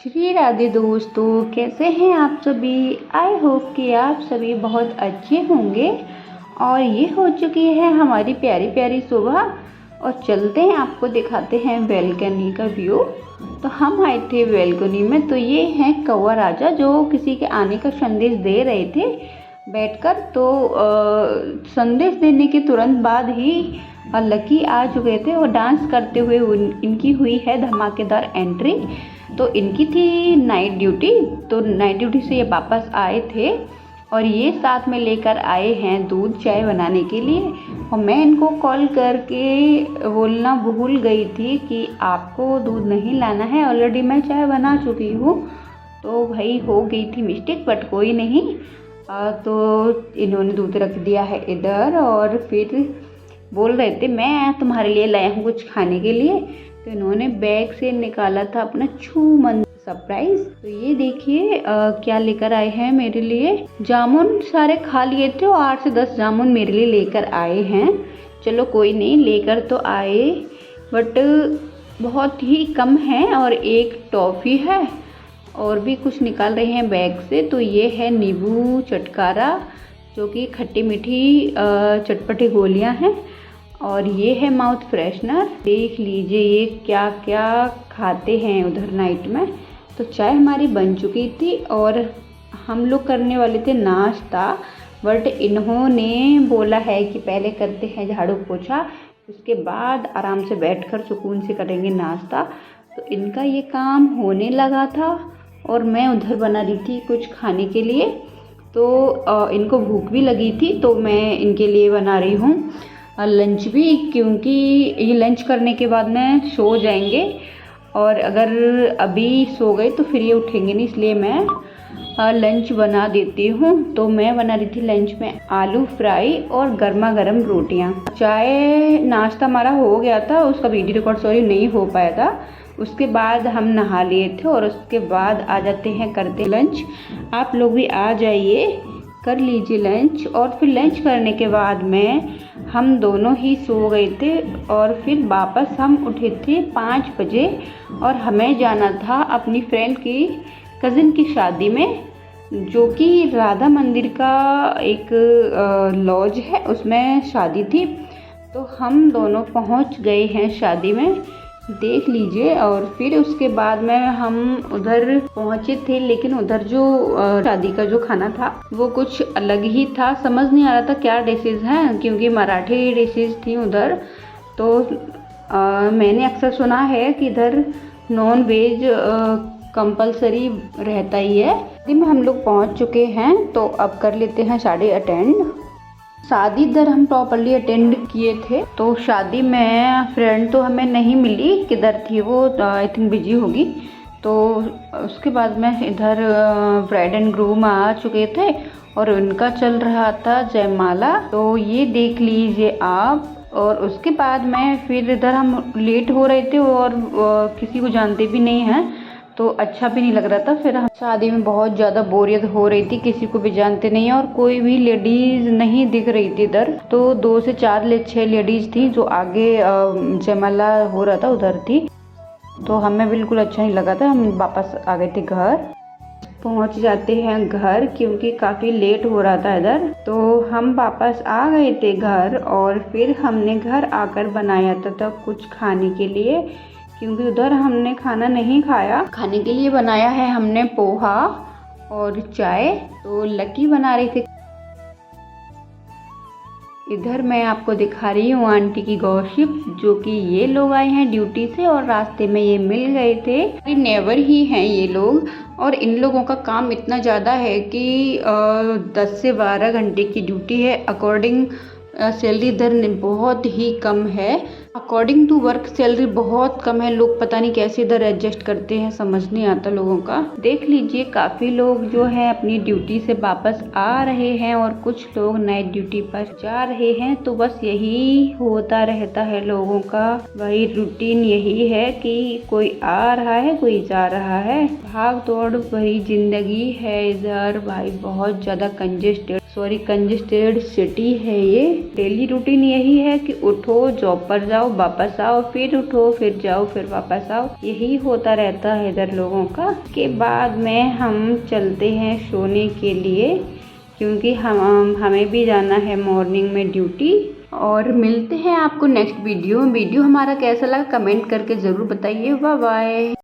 श्री राधे दोस्तों, कैसे हैं आप सभी। आई होप कि आप सभी बहुत अच्छे होंगे। और ये हो चुकी है हमारी प्यारी प्यारी सुबह और चलते हैं, आपको दिखाते हैं बेलकनी का व्यू। तो हम आए थे बेलकनी में, तो ये हैं कौवा राजा जो किसी के आने का संदेश दे रहे थे बैठकर। तो संदेश देने के तुरंत बाद ही लकी आ चुके थे और डांस करते हुए इनकी हुई है धमाकेदार एंट्री। तो इनकी थी नाइट ड्यूटी, तो नाइट ड्यूटी से ये वापस आए थे और ये साथ में लेकर आए हैं दूध चाय बनाने के लिए। और मैं इनको कॉल करके बोलना भूल गई थी कि आपको दूध नहीं लाना है, ऑलरेडी मैं चाय बना चुकी हूँ। तो भाई हो गई थी मिस्टेक, बट कोई नहीं। तो इन्होंने दूध रख दिया है इधर और फिर बोल रहे थे मैं तुम्हारे लिए लाया हूँ कुछ खाने के लिए। तो इन्होंने बैग से निकाला था अपना छूमंतर सरप्राइज। तो ये देखिए क्या लेकर आए हैं मेरे लिए। जामुन सारे खा लिए थे और 8 से 10 जामुन मेरे लिए लेकर आए हैं। चलो कोई नहीं, लेकर तो आए बट बहुत ही कम है। और एक टॉफ़ी है और भी कुछ निकाल रहे हैं बैग से। तो ये है नींबू चटकारा जो कि खट्टी मीठी चटपटी गोलियां हैं। और ये है माउथ फ्रेशनर। देख लीजिए ये क्या क्या खाते हैं उधर नाइट में। तो चाय हमारी बन चुकी थी और हम लोग करने वाले थे नाश्ता, बट इन्होंने बोला है कि पहले करते हैं झाड़ू पोछा, उसके बाद आराम से बैठकर सुकून से करेंगे नाश्ता। तो इनका ये काम होने लगा था और मैं उधर बना रही थी कुछ खाने के लिए। तो इनको भूख भी लगी थी, तो मैं इनके लिए बना रही हूँ लंच भी, क्योंकि ये लंच करने के बाद में सो जाएंगे और अगर अभी सो गए तो फिर ये उठेंगे नहीं, इसलिए मैं लंच बना देती हूँ। तो मैं बना रही थी लंच में आलू फ्राई और गर्मा गर्म रोटियाँ। चाय नाश्ता हमारा हो गया था, उसका वीडियो रिकॉर्ड नहीं हो पाया था। उसके बाद हम नहा लिए थे और उसके बाद आ जाते हैं करते लंच। आप लोग भी आ जाइए, कर लीजिए लंच। और फिर लंच करने के बाद में हम दोनों ही सो गए थे और फिर वापस हम उठे थे 5 बजे और हमें जाना था अपनी फ्रेंड की कज़िन की शादी में, जो कि राधा मंदिर का एक लॉज है, उसमें शादी थी। तो हम दोनों पहुंच गए हैं शादी में, देख लीजिए। और फिर उसके बाद में हम उधर पहुंचे थे, लेकिन उधर जो शादी का जो खाना था वो कुछ अलग ही था। समझ नहीं आ रहा था क्या डिशेज हैं, क्योंकि मराठी डिशेज थी उधर। तो मैंने अक्सर सुना है कि इधर नॉन वेज कंपलसरी रहता ही है। दिन में हम लोग पहुंच चुके हैं, तो अब कर लेते हैं शादी अटेंड। शादी इधर हम प्रॉपरली अटेंड किए थे। तो शादी में फ्रेंड तो हमें नहीं मिली, किधर थी वो, आई थिंक बिजी होगी। तो उसके बाद में इधर ब्राइड एंड ग्रूम आ चुके थे और उनका चल रहा था जयमाला। तो ये देख लीजिए आप। और उसके बाद में फिर इधर हम लेट हो रहे थे और किसी को जानते भी नहीं हैं, तो अच्छा भी नहीं लग रहा था। फिर हम शादी में बहुत ज़्यादा बोरियत हो रही थी, किसी को भी जानते नहीं और कोई भी लेडीज़ नहीं दिख रही थी इधर। तो 2 से 6 लेडीज़ थी जो आगे जयमाला हो रहा था उधर थी। तो हमें बिल्कुल अच्छा नहीं लगा था, हम वापस आ गए थे घर। पहुंच जाते हैं घर क्योंकि काफ़ी लेट हो रहा था इधर। तो हम वापस आ गए थे घर और फिर हमने घर आकर बनाया था कुछ खाने के लिए, क्योंकि उधर हमने खाना नहीं खाया। खाने के लिए बनाया है हमने पोहा और चाय। तो लकी बना रही थी। इधर मैं आपको दिखा रही हूँ आंटी की गॉसिप, जो कि ये लोग आए हैं ड्यूटी से और रास्ते में ये मिल गए थे। नेवर ही हैं ये लोग और इन लोगों का काम इतना ज़्यादा है कि 10 से 12 घंटे की ड्यूटी है। अकॉर्डिंग सैलरी इधर बहुत ही कम है, अकॉर्डिंग टू वर्क सैलरी बहुत कम है। लोग पता नहीं कैसे इधर एडजस्ट करते हैं, समझ नहीं आता लोगों का। देख लीजिए काफ़ी लोग जो है अपनी ड्यूटी से वापस आ रहे हैं और कुछ लोग नाइट ड्यूटी पर जा रहे हैं। तो बस यही होता रहता है लोगों का, वही रूटीन यही है कि कोई आ रहा है कोई जा रहा है। भाग दौड़ भरी जिंदगी है इधर भाई, बहुत ज़्यादा कंजेस्टेड। सॉरी कंजेस्टेड सिटी है ये। डेली रूटीन यही है कि उठो, जॉब पर जाओ, वापस आओ, फिर उठो, फिर जाओ, फिर वापस आओ, यही होता रहता है इधर लोगों का। के बाद में हम चलते हैं सोने के लिए, क्योंकि हमें भी जाना है मॉर्निंग में ड्यूटी। और मिलते हैं आपको नेक्स्ट वीडियो हमारा कैसा लगा कमेंट करके ज़रूर बताइए। Bye bye.